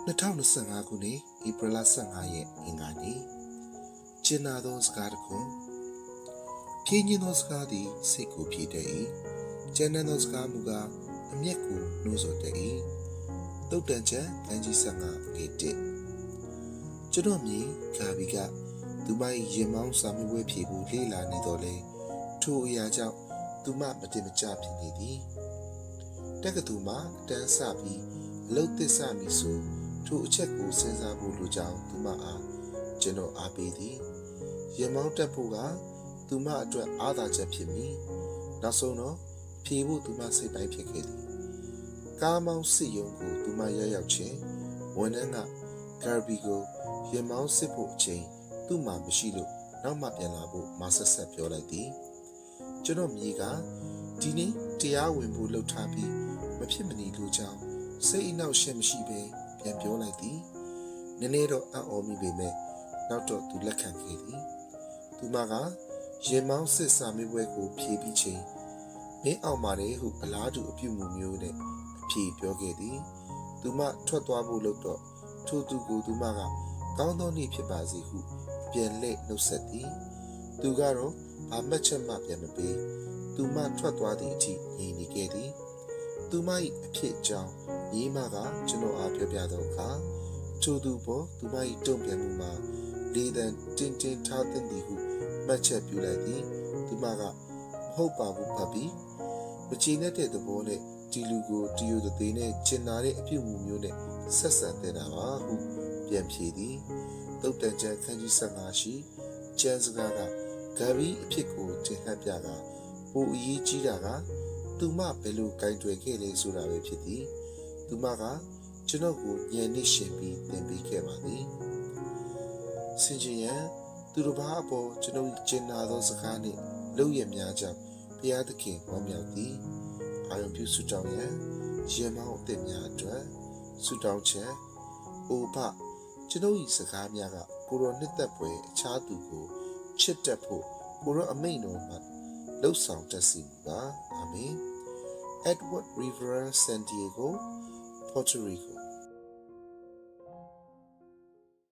2025 ခုနှစ်ဧပြီလ 15 ရက်အင်္ဂါနေ့ကျင်းနာသောစကားတစ်ခုဖြင်းညင်းသောစကားသည်စိတ်ကိုဖြည့်တတ်၏ကျန်သောစကားမူကားအမျက်ကိုနှိုးဆော်တတ်၏တုတ်တန်ချက်ခန်းကြီး15ငွေ1ကျွန်တော်မြင်ဂါဘီကသူမ၏ရင်မောင်းစာမေးပွဲဖြေဖို့လေ့လာနေတော့လေထိုအရာကြောင့်သူမမတင်မကျဖြစ်နေသည်တက္ကသိုလ်မှာတန်းစပြီးအလုပ်သစ်စမည်ဆိုထိုအချက်ကိုစဉ်းစားဖို့လိုကြောင်းသူမအားကျွန်တော်အားပေးသည်ရင်မောင်းတက်ဖို့ကသူမအတွက်အားသာချက်ဖြစ်မည်နောက်ဆုံးတော့ဖြေဖို့သူမစိတ်တိုင်းဖြစ်ခဲ့သည်ကားမောင်းစစ်ရုံကိုသူမရောက်ချင်းဝန်ထမ်းကကာဘီကိုရင်မောင်းစစ်ဖို့အချိန်သူ့မှာမရှိလို့နောက်မှပြန်လာဖို့မဆက်ဆက်ပြောလိုက်သည်ကျွန်တော်မြေကဒီနေ့တရားဝင်ဖို့လှုပ်ထားပြီးမဖြစ်မနေလိုကြောင်းစိတ်အနှောက်အယှက်မရှိဘဲပြန်ပြောလိုက်သည်နည်းနည်းတော့အံ့ဩမိပေမဲ့နောက်တော့သူလက်ခံခဲ့သည်သူမကရင်မောင်းစစ်စာမေးပွဲကိုဖြေပြီးချိန်မင်းအောင်ပါတယ်ဟုအလားတူအပြုမူမျိုးနဲ့အဖြေပြောခဲ့သည်သူမထွက်သွားဖို့လို့တော့ထိုသူကိုသူမကကောင်းသောနေ့ဖြစ်ပါစေဟုပြန်လှည့်နှုတ်ဆက်သည်သူကတော့ဘာမှတ်ချက်မှပြန်မပေးသူမထွက်သွားသည့်အထိငြိမ်နေခဲ့သည်သူမ၏အဖြစ်အကြောင်းညီမကကျွန်တော်အားပြောပြတော့အခါချိုသူပေါ်သူမ၏တုံ့ပြန်မှုမှာလေတံတင်းတင်းထားသင့်သည်ဟုမှတ်ချက်ပြုလိုက်သည်သူမကမဟုတ်ပါဘူးဖတ်ပြီးမချေနဲ့တဲ့သဘောနဲ့ဒီလူကိုတီယိုသေးနဲ့ကျင်နာတဲ့အပြုမှုမျိုးနဲ့ဆက်ဆံတဲ့တာပါဟုပြန်ဖြေသည်တုတ်တန်ချန်ခန်းကြီး15ရှိကျန်းစကားကဂါဘီအဖြစ်ကိုတင်ဟပ်ပြကပိုအရေးကြီးတာကသူမဘယ်လိုကင်တွယ်ခဲ့လဲဆိုတာပဲဖြစ်သည်သူမကကျွန်တော်ကိုညံနေရှင်ပြီးသင်ပေးခဲ့ပါသည်စင်ကြင်ရန်သူတစ်ပါးအပေါ်ကျွန်တော်ကျင်နာသောစကားနှင့်လုပ်ရများကြောင့်ဘုရားသခင်ဝမ်းမြောက်သည်အာရုံပြုဆုတောင်းရန်ရင်မောင်းအသစ်များအတွက်ဆုတောင်းချက်အိုဖကျွန်တော်၏စကားများကကိုရောနှစ်သက်ပွဲအခြားသူကိုချစ်တတ်ဖို့ကိုရောအမိန့်တော်မှာလှုပ်ဆောင်တတ်စီပါအာမင်Edward Rivera San Diego Puerto Rico